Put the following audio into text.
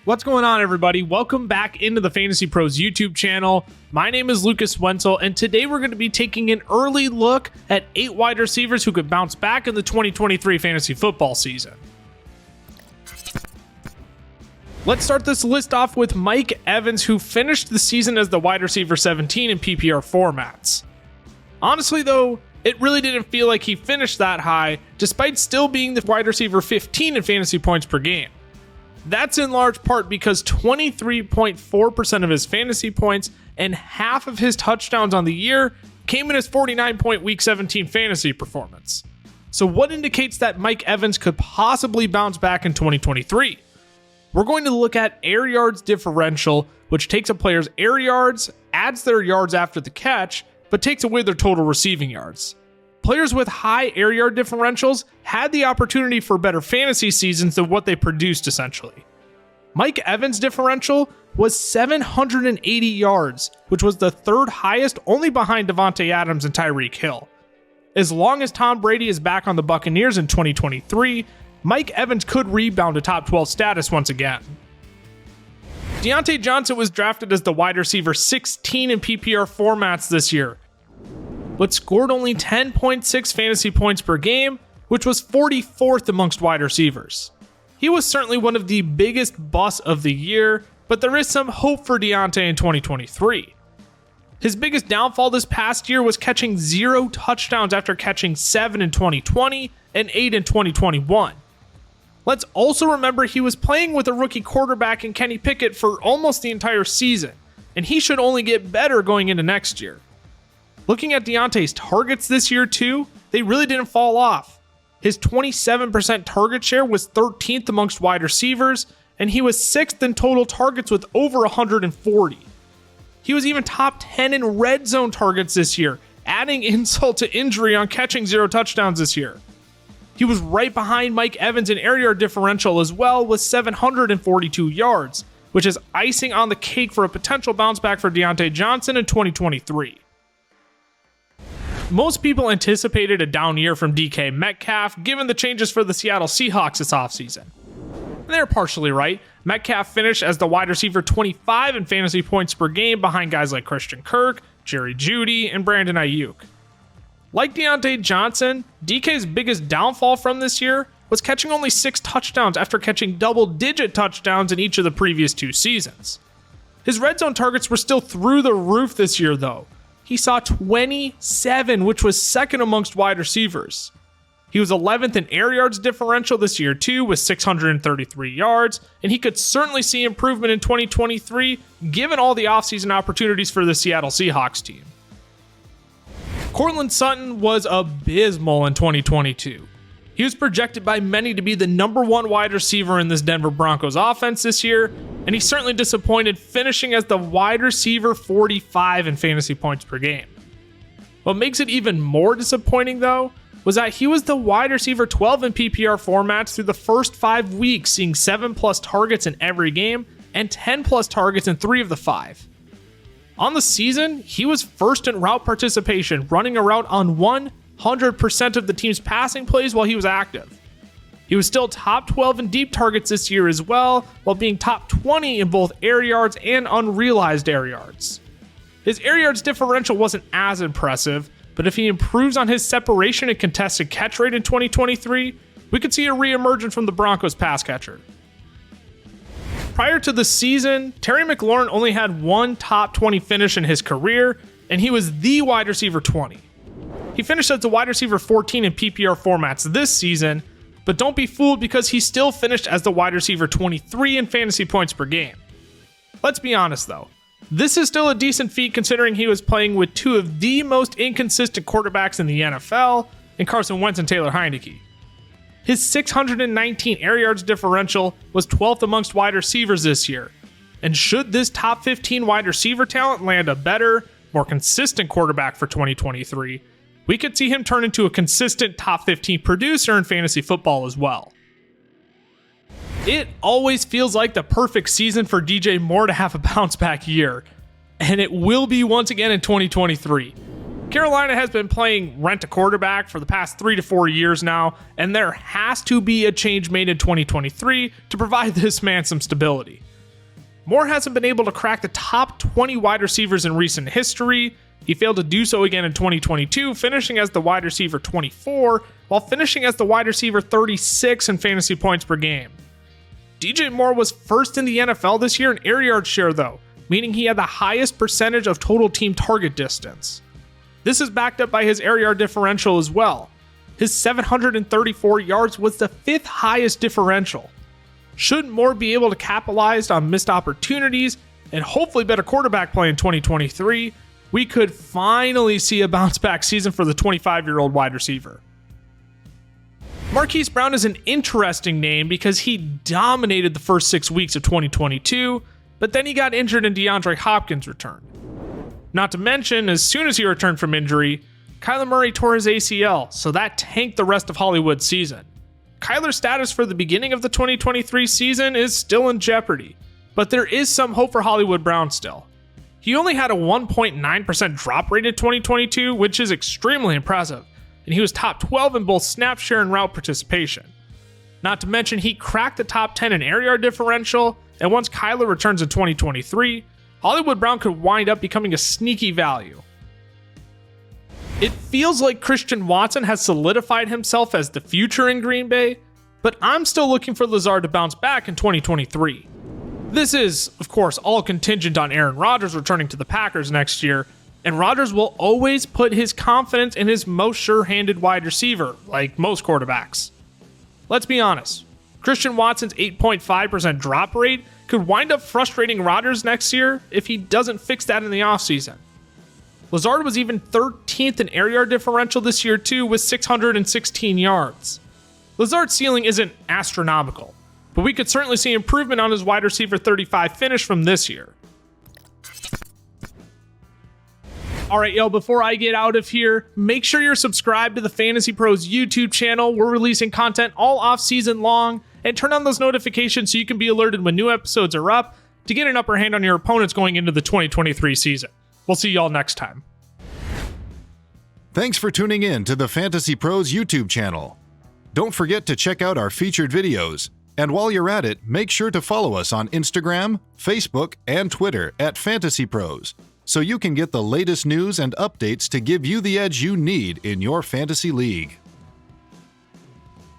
What's going on, everybody? Welcome back into the Fantasy Pros YouTube channel. My name is Lucas Wenzel, and today we're going to be taking an early look at 8 wide receivers who could bounce back in the 2023 fantasy football season. Let's start this list off with Mike Evans, who finished the season as the wide receiver 17 in PPR formats. Honestly, though, it really didn't feel like he finished that high, despite still being the wide receiver 15 in fantasy points per game. That's in large part because 23.4% of his fantasy points and half of his touchdowns on the year came in his 49-point Week 17 fantasy performance. So what indicates that Mike Evans could possibly bounce back in 2023? We're going to look at air yards differential, which takes a player's air yards, adds their yards after the catch, but takes away their total receiving yards. Players with high air yard differentials had the opportunity for better fantasy seasons than what they produced, essentially. Mike Evans' differential was 780 yards, which was the third highest, only behind Diontae Adams and Tyreek Hill. As long as Tom Brady is back on the Buccaneers in 2023, Mike Evans could rebound to top 12 status once again. Diontae Johnson was drafted as the wide receiver 16 in PPR formats this year, but scored only 10.6 fantasy points per game, which was 44th amongst wide receivers. He was certainly one of the biggest busts of the year, but there is some hope for Diontae in 2023. His biggest downfall this past year was catching 0 touchdowns after catching 7 in 2020 and 8 in 2021. Let's also remember he was playing with a rookie quarterback in Kenny Pickett for almost the entire season, and he should only get better going into next year. Looking at Diontae's targets this year too, they really didn't fall off. His 27% target share was 13th amongst wide receivers, and he was 6th in total targets with over 140. He was even top 10 in red zone targets this year, adding insult to injury on catching 0 touchdowns this year. He was right behind Mike Evans in air yard differential as well with 742 yards, which is icing on the cake for a potential bounce back for Diontae Johnson in 2023. Most people anticipated a down year from DK Metcalf given the changes for the Seattle Seahawks this offseason. And they're partially right. Metcalf finished as the wide receiver 25 in fantasy points per game behind guys like Christian Kirk, Jerry Jeudy, and Brandon Ayuk. Like Diontae Johnson, DK's biggest downfall from this year was catching only 6 touchdowns after catching double-digit touchdowns in each of the previous 2 seasons. His red zone targets were still through the roof this year, though. He saw 27, which was second amongst wide receivers. He was 11th in air yards differential this year too, with 633 yards, and he could certainly see improvement in 2023 given all the offseason opportunities for the Seattle Seahawks team. Courtland Sutton was abysmal in 2022. He was projected by many to be the number 1 wide receiver in this Denver Broncos offense this year, and he certainly disappointed, finishing as the wide receiver 45 in fantasy points per game. What makes it even more disappointing, though, was that he was the wide receiver 12 in PPR formats through the first 5 weeks, seeing 7+ targets in every game and 10+ targets in 3 of the 5. On the season, he was first in route participation, running a route on 100% of the team's passing plays while he was active. He was still top 12 in deep targets this year as well, while being top 20 in both air yards and unrealized air yards. His air yards differential wasn't as impressive, but if he improves on his separation and contested catch rate in 2023, we could see a re-emergence from the Broncos pass catcher. Prior to the season, Terry McLaurin only had 1 top 20 finish in his career, and he was the wide receiver 20. He finished as the wide receiver 14 in PPR formats this season, but don't be fooled because he still finished as the wide receiver 23 in fantasy points per game. Let's be honest though, this is still a decent feat considering he was playing with 2 of the most inconsistent quarterbacks in the NFL in Carson Wentz and Taylor Heineke. His 619 air yards differential was 12th amongst wide receivers this year, and should this top 15 wide receiver talent land a better, more consistent quarterback for 2023, we could see him turn into a consistent top 15 producer in fantasy football as well. It always feels like the perfect season for DJ Moore to have a bounce back year, and it will be once again in 2023. Carolina has been playing rent a quarterback for the past 3 to 4 years now, and there has to be a change made in 2023 to provide this man some stability. Moore hasn't been able to crack the top 20 wide receivers in recent history. He failed to do so again in 2022, finishing as the wide receiver 24, while finishing as the wide receiver 36 in fantasy points per game. DJ Moore was first in the NFL this year in air yard share though, meaning he had the highest percentage of total team target distance. This is backed up by his air yard differential as well. His 734 yards was the 5th highest differential. Should Moore be able to capitalize on missed opportunities and hopefully better quarterback play in 2023, we could finally see a bounce back season for the 25-year-old wide receiver. Marquise Brown is an interesting name because he dominated the first 6 weeks of 2022, but then he got injured and DeAndre Hopkins returned. Not to mention, as soon as he returned from injury, Kyler Murray tore his ACL, so that tanked the rest of Hollywood's season. Kyler's status for the beginning of the 2023 season is still in jeopardy, but there is some hope for Hollywood Brown still. He only had a 1.9% drop rate in 2022, which is extremely impressive, and he was top 12 in both snap share and route participation. Not to mention, he cracked the top 10 in air yard differential, and once Kyler returns in 2023, Hollywood Brown could wind up becoming a sneaky value. It feels like Christian Watson has solidified himself as the future in Green Bay, but I'm still looking for Lazard to bounce back in 2023. This is, of course, all contingent on Aaron Rodgers returning to the Packers next year, and Rodgers will always put his confidence in his most sure-handed wide receiver, like most quarterbacks. Let's be honest, Christian Watson's 8.5% drop rate could wind up frustrating Rodgers next year if he doesn't fix that in the offseason. Lazard was even 13th in air yard differential this year too, with 616 yards. Lazard's ceiling isn't astronomical, but we could certainly see improvement on his wide receiver 35 finish from this year. Alright, yo, before I get out of here, make sure you're subscribed to the FantasyPros YouTube channel. We're releasing content all off season long, and turn on those notifications so you can be alerted when new episodes are up to get an upper hand on your opponents going into the 2023 season. We'll see y'all next time. Thanks for tuning in to the FantasyPros YouTube channel. Don't forget to check out our featured videos. And while you're at it, make sure to follow us on Instagram, Facebook, and Twitter at FantasyPros, so you can get the latest news and updates to give you the edge you need in your fantasy league.